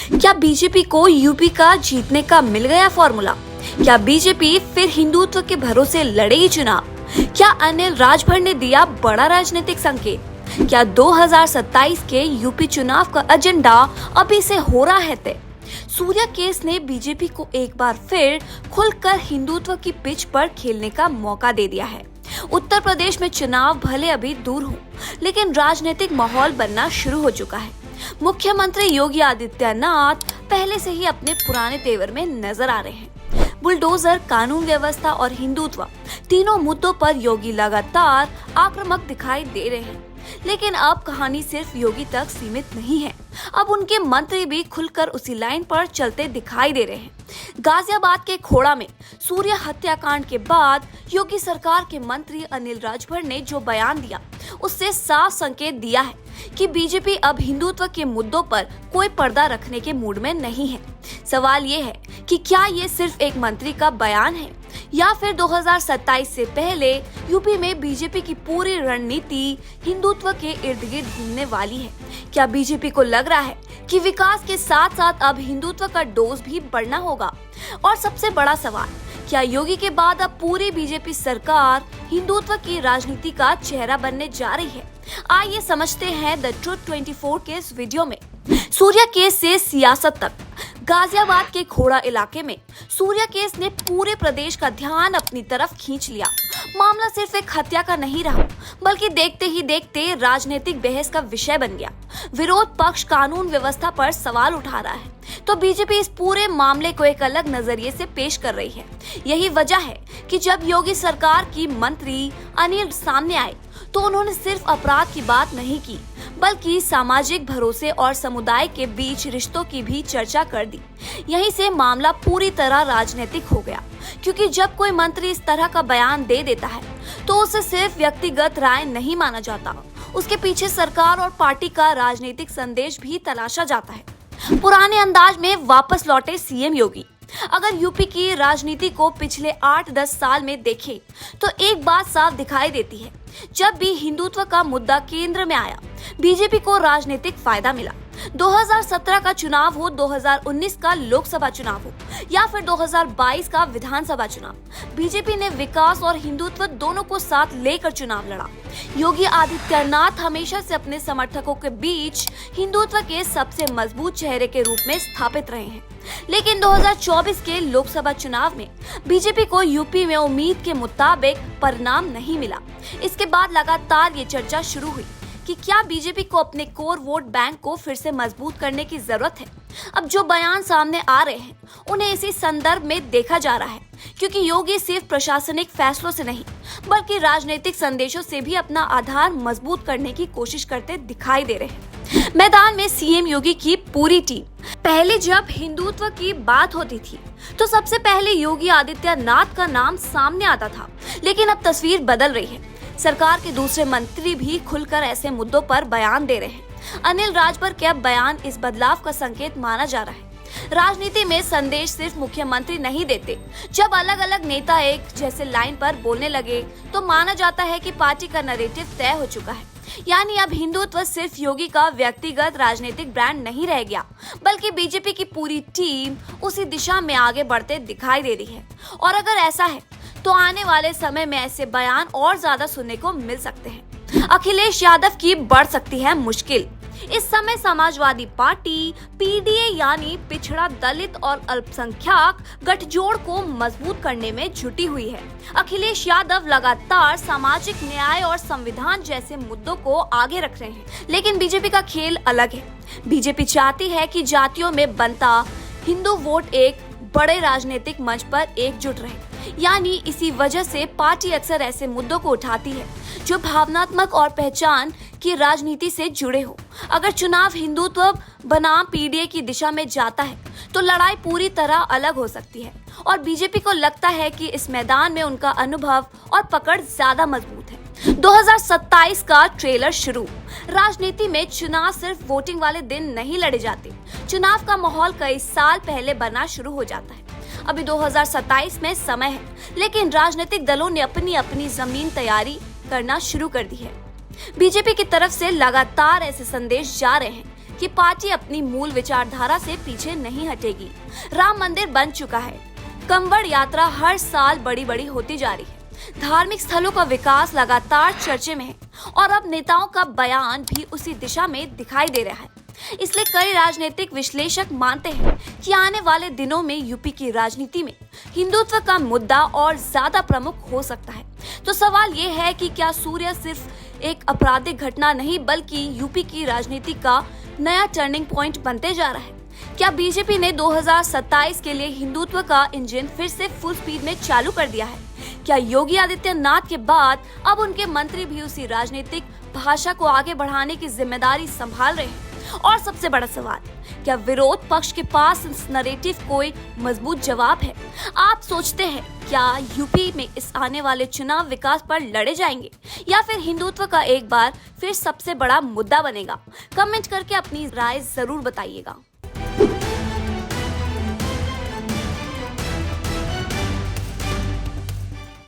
क्या बीजेपी को यूपी का जीतने का मिल गया फॉर्मूला? क्या बीजेपी फिर हिंदुत्व के भरोसे लड़ेगी चुनाव? क्या अनिल राजभर ने दिया बड़ा राजनीतिक संकेत? क्या 2027 के यूपी चुनाव का एजेंडा अभी से हो रहा है तय? सूर्या केस ने बीजेपी को एक बार फिर खुलकर हिंदुत्व की पिच पर खेलने का मौका दे दिया है। उत्तर प्रदेश में चुनाव भले अभी दूर हो, लेकिन राजनीतिक माहौल बनना शुरू हो चुका है। मुख्यमंत्री योगी आदित्यनाथ पहले से ही अपने पुराने तेवर में नजर आ रहे हैं। बुलडोजर, कानून व्यवस्था और हिंदुत्व तीनों मुद्दों पर योगी लगातार आक्रामक दिखाई दे रहे हैं। लेकिन अब कहानी सिर्फ योगी तक सीमित नहीं है। अब उनके मंत्री भी खुलकर उसी लाइन पर चलते दिखाई दे रहे हैं। गाजियाबाद के खोड़ा में सूर्या हत्याकांड के बाद योगी सरकार के मंत्री अनिल राजभर ने जो बयान दिया, उससे साफ संकेत दिया है कि बीजेपी अब हिंदुत्व के मुद्दों पर कोई पर्दा रखने के मूड में नहीं है। सवाल ये है कि क्या ये सिर्फ एक मंत्री का बयान है या फिर 2027 से पहले यूपी में बीजेपी की पूरी रणनीति हिंदुत्व के इर्द गिर्द घूमने वाली है? क्या बीजेपी को लग रहा है कि विकास के साथ साथ अब हिंदुत्व का डोज भी बढ़ना होगा? और सबसे बड़ा सवाल, क्या योगी के बाद अब पूरी बीजेपी सरकार हिंदुत्व की राजनीति का चेहरा बनने जा रही है? आइए समझते हैं द ट्रुथ 24 के इस वीडियो में। सूर्या केस से सियासत तक। गाजियाबाद के खोड़ा इलाके में सूर्या केस ने पूरे प्रदेश का ध्यान अपनी तरफ खींच लिया। मामला सिर्फ एक हत्या का नहीं रहा, बल्कि देखते ही देखते राजनीतिक बहस का विषय बन गया। विरोध पक्ष कानून व्यवस्था पर सवाल उठा रहा है, तो बीजेपी इस पूरे मामले को एक अलग नजरिए से पेश कर रही है। यही वजह है कि जब योगी सरकार की मंत्री अनिल सामने आए, तो उन्होंने सिर्फ अपराध की बात नहीं की, बल्कि सामाजिक भरोसे और समुदाय के बीच रिश्तों की भी चर्चा कर दी। यहीं से मामला पूरी तरह राजनीतिक हो गया, क्योंकि जब कोई मंत्री इस तरह का बयान दे देता है, तो उसे सिर्फ व्यक्तिगत राय नहीं माना जाता, उसके पीछे सरकार और पार्टी का राजनीतिक संदेश भी तलाशा जाता है। पुराने अंदाज में वापस लौटे सीएम योगी। अगर यूपी की राजनीति को पिछले 8-10 साल में देखें, तो एक बात साफ दिखाई देती है, जब भी हिंदुत्व का मुद्दा केंद्र में आया, बीजेपी को राजनीतिक फायदा मिला। 2017 का चुनाव हो, 2019 का लोकसभा चुनाव हो या फिर 2022 का विधानसभा चुनाव, बीजेपी ने विकास और हिंदुत्व दोनों को साथ लेकर चुनाव लड़ा। योगी आदित्यनाथ हमेशा से अपने समर्थकों के बीच हिंदुत्व के सबसे मजबूत चेहरे के रूप में स्थापित रहे हैं। लेकिन 2024 के लोकसभा चुनाव में बीजेपी को यूपी में उम्मीद के मुताबिक परिणाम नहीं मिला। इसके बाद लगातार ये चर्चा शुरू हुई कि क्या बीजेपी को अपने कोर वोट बैंक को फिर से मजबूत करने की जरूरत है। अब जो बयान सामने आ रहे हैं, उन्हें इसी संदर्भ में देखा जा रहा है, क्योंकि योगी सिर्फ प्रशासनिक फैसलों से नहीं, बल्कि राजनीतिक संदेशों से भी अपना आधार मजबूत करने की कोशिश करते दिखाई दे रहे हैं। मैदान में सीएम योगी की पूरी टीम। पहले जब हिंदुत्व की बात होती थी, तो सबसे पहले योगी आदित्यनाथ का नाम सामने आता था, लेकिन अब तस्वीर बदल रही है। सरकार के दूसरे मंत्री भी खुलकर ऐसे मुद्दों पर बयान दे रहे हैं। अनिल राजभर के अब बयान इस बदलाव का संकेत माना जा रहा है। राजनीति में संदेश सिर्फ मुख्यमंत्री नहीं देते। जब अलग अलग नेता एक जैसे लाइन पर बोलने लगे, तो माना जाता है कि पार्टी का नैरेटिव तय हो चुका है। यानी अब हिंदुत्व सिर्फ योगी का व्यक्तिगत राजनीतिक ब्रांड नहीं रह गया, बल्कि बीजेपी की पूरी टीम उसी दिशा में आगे बढ़ते दिखाई दे रही है। और अगर ऐसा है, तो आने वाले समय में ऐसे बयान और ज्यादा सुनने को मिल सकते हैं। अखिलेश यादव की बढ़ सकती है मुश्किल। इस समय समाजवादी पार्टी पीडीए यानी पिछड़ा, दलित और अल्पसंख्यक गठजोड़ को मजबूत करने में जुटी हुई है। अखिलेश यादव लगातार सामाजिक न्याय और संविधान जैसे मुद्दों को आगे रख रहे हैं, लेकिन बीजेपी का खेल अलग है। बीजेपी चाहती है कि जातियों में बनता हिंदू वोट एक बड़े राजनीतिक मंच पर एकजुट रहे। यानी इसी वजह से पार्टी अक्सर ऐसे मुद्दों को उठाती है जो भावनात्मक और पहचान की राजनीति से जुड़े हो। अगर चुनाव हिंदुत्व बनाम पीडीए की दिशा में जाता है, तो लड़ाई पूरी तरह अलग हो सकती है, और बीजेपी को लगता है कि इस मैदान में उनका अनुभव और पकड़ ज्यादा मजबूत है। 2027 का ट्रेलर शुरू। राजनीति में चुनाव सिर्फ वोटिंग वाले दिन नहीं लड़े जाते। चुनाव का माहौल कई साल पहले बनना शुरू हो जाता है। अभी 2027 में समय है, लेकिन राजनीतिक दलों ने अपनी अपनी जमीन तैयारी करना शुरू कर दी है। बीजेपी की तरफ से लगातार ऐसे संदेश जा रहे हैं कि पार्टी अपनी मूल विचारधारा से पीछे नहीं हटेगी। राम मंदिर बन चुका है, कंवड़ यात्रा हर साल बड़ी बड़ी होती जा रही है, धार्मिक स्थलों का विकास लगातार चर्चे में है और अब नेताओं का बयान भी उसी दिशा में दिखाई दे रहा है। इसलिए कई राजनीतिक विश्लेषक मानते हैं कि आने वाले दिनों में यूपी की राजनीति में हिंदुत्व का मुद्दा और ज्यादा प्रमुख हो सकता है। तो सवाल ये है कि क्या सूर्या सिर्फ एक आपराधिक घटना नहीं बल्कि यूपी की राजनीति का नया टर्निंग पॉइंट बनते जा रहा है? क्या बीजेपी ने 2027 के लिए हिंदुत्व का इंजन फिर से फुल स्पीड में चालू कर दिया है? क्या योगी आदित्यनाथ के बाद अब उनके मंत्री भी उसी राजनीतिक भाषा को आगे बढ़ाने की जिम्मेदारी संभाल रहे हैं? और सबसे बड़ा सवाल, क्या विरोध पक्ष के पास इस नैरेटिव कोई मजबूत जवाब है? आप सोचते हैं क्या यूपी में इस आने वाले चुनाव विकास पर लड़े जाएंगे या फिर हिंदुत्व का एक बार फिर सबसे बड़ा मुद्दा बनेगा? कमेंट करके अपनी राय जरूर बताइएगा।